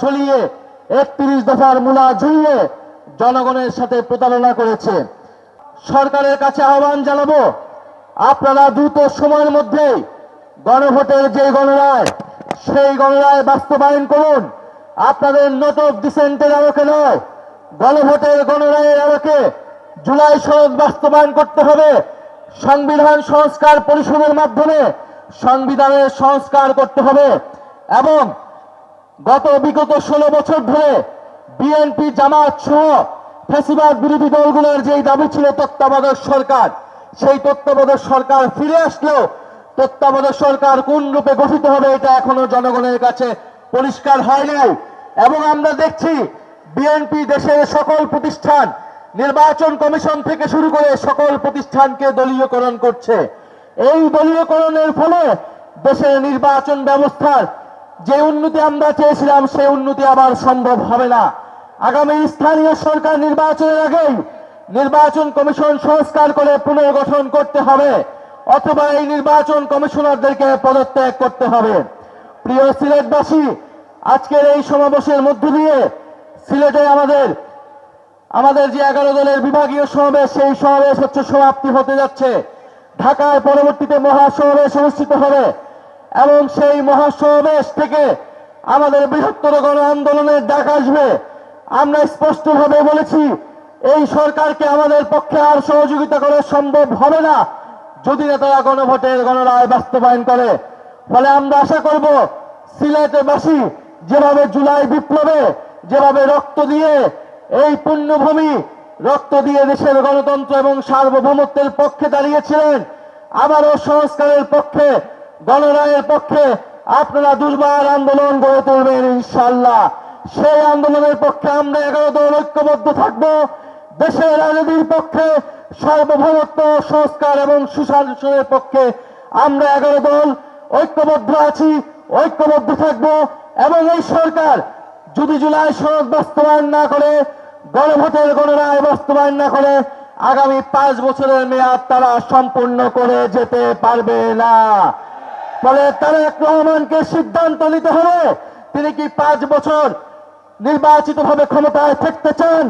ঝুলিয়ে 31 দফার মূলা ঝুলিয়ে জনগণের সাথে প্রতারণা করেছে। সরকারের কাছে আহ্বান জানাবো, আপনারা দ্রুত সময়ের মধ্যেই গণভোটের যে গণরায় সেই গণরায় বাস্তবায়ন করুন। আপনাদের নোট অফ ডিসেন্টের আলোকে নয়, গণভোটের গণরায়ের আলোকে জুলাই সনদ বাস্তবায়ন করতে হবে। সংবিধান সংস্কার পরিষদের মাধ্যমে সংবিধানের সংস্কার করতে হবে এবং বিগত 16 বছর ধরে বিএনপি জামাত সহ ফ্যাসিবাদ বিরোধী দলগুলোর যেই দাবি ছিল তত্ত্বাবধায়ক সরকার, সেই তত্ত্বাবধায়ক সরকার ফিরে আসলেও তত্ত্বাবধায়ক সরকার কোন রূপে গঠিত হবে এটা এখনো জনগণের কাছে পরিষ্কার হয় নাই। এবং আমরা দেখছি বিএনপি দেশের সকল প্রতিষ্ঠান, নির্বাচন কমিশন থেকে শুরু করে সকল প্রতিষ্ঠানকে দলীয়করণ করছে। এই দলীয়করণের ফলে দেশের নির্বাচন ব্যবস্থার যে উন্নতি আমরা চেয়েছিলাম সেই উন্নতি আবার সম্ভব হবে না। আগামী স্থানীয় সরকার নির্বাচনের আগেই নির্বাচন কমিশন সংস্কার করে পুনর্গঠন করতে হবে অথবা এই নির্বাচন কমিশনারদেরকে পদত্যাগ করতে হবে। প্রিয় সিলেটবাসী, আজকের এই সমাবেশের মধ্য দিয়ে সিলেটে আমাদের যে 11 দলের বিভাগীয় সমাবেশ, সেই সমাবেশ সমাপ্তি হতে যাচ্ছে। ঢাকায় পরবর্তীতে মহাসমাবেশ অনুষ্ঠিত হবে এবং সেই মহাসমাবেশ থেকে আমাদের বৃহত্তর গণ আন্দোলনের ডাক আসবে। আমরা স্পষ্টভাবে বলেছি, এই সরকারকে আমাদের পক্ষে আর সহযোগিতা করা সম্ভব হবে না যদি না তারা গণভোটের গণরায় বাস্তবায়ন করে। ফলে আমরা আশা করব সিলেটবাসী যেভাবে জুলাই বিপ্লবে যেভাবে রক্ত দিয়ে এই পুণ্যভূমি রক্ত দিয়ে দেশের গণতন্ত্র এবং সার্বভৌমত্বের পক্ষে দাঁড়িয়েছিলেন, আবারও সংস্কারের পক্ষে গণরায়ের পক্ষে আপনারা দুর্বার আন্দোলন গড়ে তুলবেন ইনশাআল্লাহ। সেই আন্দোলনের পক্ষে আমরা 11 দল ঐক্যবদ্ধ থাকব। দেশের রাজনীতির পক্ষে সার্বভৌমত্ব, সংস্কার এবং সুশাসনের পক্ষে আমরা 11 দল ঐক্যবদ্ধ আছি, ঐক্যবদ্ধ থাকব। এবং এই সরকার যদি জুলাই সনদ বাস্তবায়ন না করে, গণভোটের গণরায় বাস্তবায়ন না করে, আগামী 5 বছরের মেয়াদ তারা সম্পূর্ণ করে যেতে পারবে না। ফলে তারেক রহমানকে সিদ্ধান্ত নিতে হবে, তিনি কি 5 বছর নির্বাচিতভাবে ক্ষমতায় থাকতে চান,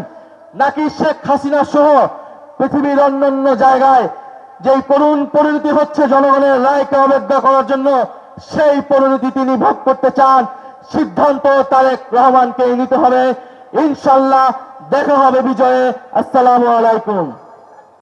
নাকি শেখ হাসিনা সহ পৃথিবীর অন্যান্য জায়গায় যেই করুণ পরিণতি হচ্ছে জনগণের রায়কে অবজ্ঞা করার জন্য, সেই পরিণতি তিনি ভোগ করতে চান। সিদ্ধান্ত তারেক রহমানকে নিতে হবে। ইনশাআল্লাহ দেখা হবে বিজয়ে। আসসালামু আলাইকুম।